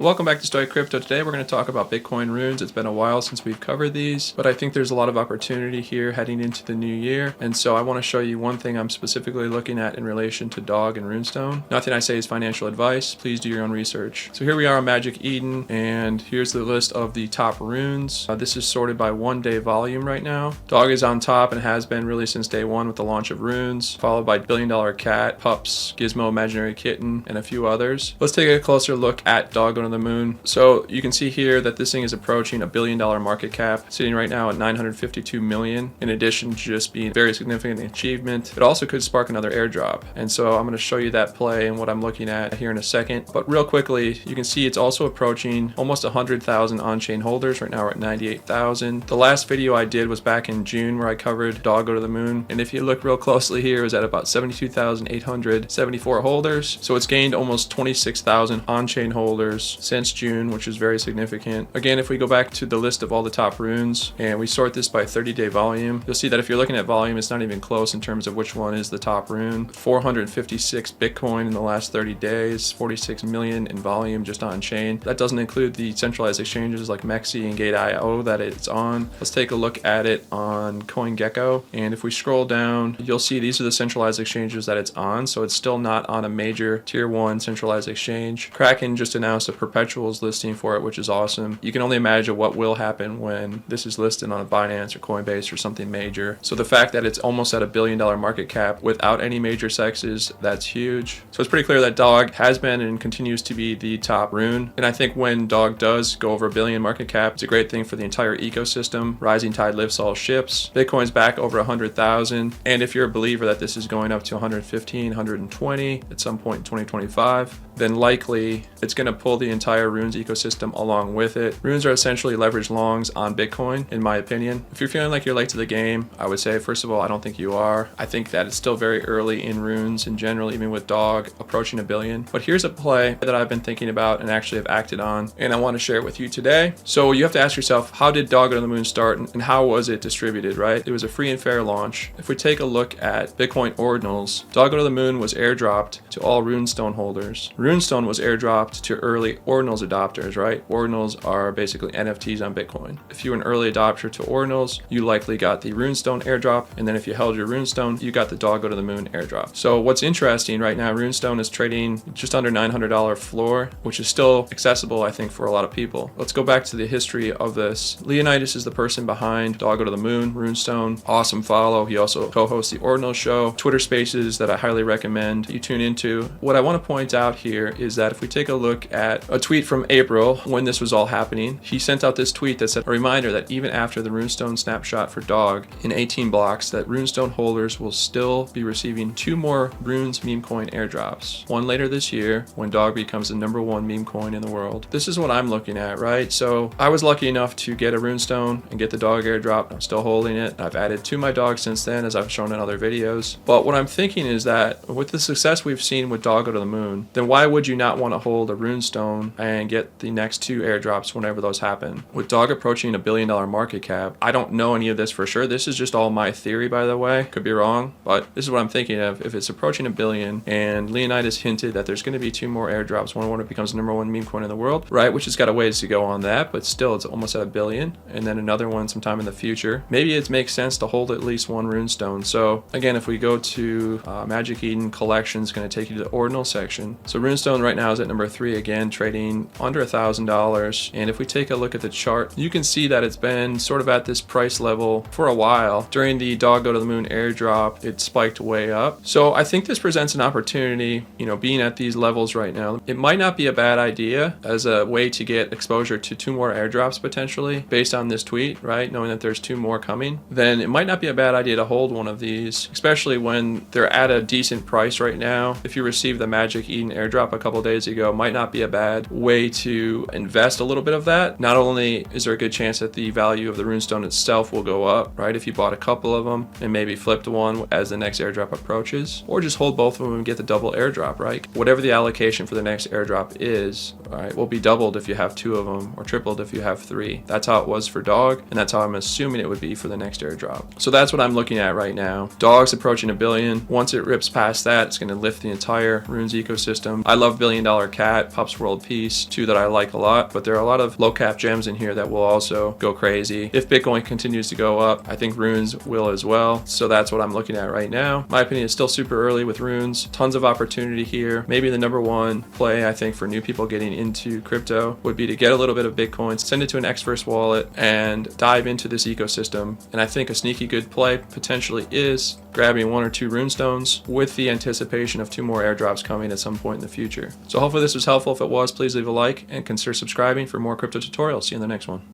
Welcome back to Stoic Crypto. Today we're going to talk about Bitcoin runes. It's been a while since we've covered these, but I think there's a lot of opportunity here heading into the new year. And so I want to show you one thing I'm specifically looking at in relation to DOG and Runestone. Nothing I say is financial advice. Please do your own research. So here we are on Magic Eden, and here's the list of the top runes. This is sorted by 1 day volume right now. DOG is on top and has been really since day one with the launch of runes, followed by Billion Dollar Cat, Pups, Gizmo Imaginary Kitten, and a few others. Let's take a closer look at DOG on the moon. So you can see here that this thing is approaching $1 billion market cap, sitting right now at 952 million. In addition to just being a very significant achievement, it also could spark another airdrop. And so I'm going to show you that play and what I'm looking at here in a second. But real quickly, you can see it's also approaching almost 100,000 on-chain holders. Right now we're at 98,000. The last video I did was back in June where I covered DOG go to the moon. And if you look real closely here, it was at about 72,874 holders. So it's gained almost 26,000 on-chain holders since June, which is very significant. Again, if we go back to the list of all the top runes and we sort this by 30-day volume, you'll see that if you're looking at volume, it's not even close in terms of which one is the top rune. 456 Bitcoin in the last 30 days, 46 million in volume just on chain. That doesn't include the centralized exchanges like Mexi and Gate.io that it's on. Let's take a look at it on CoinGecko. And if we scroll down, you'll see these are the centralized exchanges that it's on. So it's still not on a major tier 1 centralized exchange. Kraken just announced a perpetuals listing for it, which is awesome. You can only imagine what will happen when this is listed on a Binance or Coinbase or something major. So the fact that it's almost at $1 billion market cap without any major sexes, that's huge. So it's pretty clear that DOG has been and continues to be the top rune. And I think when DOG does go over $1 billion market cap, it's a great thing for the entire ecosystem. Rising tide lifts all ships. Bitcoin's back over 100,000. And if you're a believer that this is going up to 115, 120 at some point in 2025, then likely it's going to pull the entire runes ecosystem along with it. Runes are essentially leveraged longs on Bitcoin, in my opinion. If you're feeling like you're late to the game, I would say, first of all, I don't think you are. I think that it's still very early in runes in general, even with DOG approaching $1 billion. But here's a play that I've been thinking about and actually have acted on, and I want to share it with you today. So you have to ask yourself, how did DOG on the moon start and how was it distributed, right? It was a free and fair launch. If we take a look at Bitcoin Ordinals, DOG on the moon was airdropped to all Runestone holders. Runestone was airdropped to early Ordinals adopters, right? Ordinals are basically NFTs on Bitcoin. If you were an early adopter to Ordinals, you likely got the Runestone airdrop, and then if you held your Runestone, you got the DOG go to the moon airdrop. So what's interesting right now, Runestone is trading just under $900 floor, which is still accessible, I think, for a lot of people. Let's go back to the history of this. Leonidas is the person behind DOG go to the moon, Runestone. Awesome follow. He also co-hosts the Ordinals show, Twitter Spaces that I highly recommend you tune into. What I want to point out here is that if we take a look at a tweet from April when this was all happening, he sent out this tweet that said a reminder that even after the Runestone snapshot for DOG in 18 blocks, that Runestone holders will still be receiving 2 more Runes meme coin airdrops. One later this year when DOG becomes the #1 meme coin in the world. This is what I'm looking at, right? So I was lucky enough to get a Runestone and get the DOG airdrop. I'm still holding it. I've added to my DOG since then, as I've shown in other videos. But what I'm thinking is that with the success we've seen with DOG go to the moon, then why would you not want to hold a Runestone and get the next 2 airdrops whenever those happen? With DOG approaching $1 billion market cap, I don't know any of this for sure. This is just all my theory, by the way. Could be wrong, but this is what I'm thinking of. If it's approaching $1 billion and Leonidas hinted that there's going to be 2 more airdrops, one when it becomes the #1 meme coin in the world, right? Which has got a ways to go on that, but still it's almost at $1 billion, and then another one sometime in the future. Maybe it makes sense to hold at least 1 Runestone. So again, if we go to Magic Eden collection, it's going to take you to the Ordinal section. So Runestone right now is at number 3 again, trading under $1,000. And if we take a look at the chart, you can see that it's been sort of at this price level for a while. During the DOG go to the moon airdrop, it spiked way up. So I think this presents an opportunity, being at these levels right now. It might not be a bad idea as a way to get exposure to 2 more airdrops potentially based on this tweet, right? Knowing that there's 2 more coming, then it might not be a bad idea to hold one of these, especially when they're at a decent price right now. If you receive the Magic Eden airdrop a couple days ago, might not be a bad way to invest a little bit of that. Not only is there a good chance that the value of the Runestone itself will go up, right? If you bought a couple of them and maybe flipped one as the next airdrop approaches, or just hold both of them and get the double airdrop, right? Whatever the allocation for the next airdrop is, all right, will be doubled if you have 2 of them or tripled if you have 3. That's how it was for DOG, and that's how I'm assuming it would be for the next airdrop. So that's what I'm looking at right now. DOG's approaching $1 billion. Once it rips past that, it's going to lift the entire Runes ecosystem. I love Billion Dollar Cat, Pups World Peace, two that I like a lot, but there are a lot of low cap gems in here that will also go crazy. If Bitcoin continues to go up, I think runes will as well. So that's what I'm looking at right now. My opinion is still super early with runes. Tons of opportunity here. Maybe the number one play, I think, for new people getting into crypto would be to get a little bit of Bitcoin, send it to an Xverse wallet, and dive into this ecosystem. And I think a sneaky good play potentially is grabbing 1 or 2 Runestones with the anticipation of 2 more airdrops coming at some point in the future. So hopefully this was helpful. If it was, please leave a like and consider subscribing for more crypto tutorials. See you in the next one.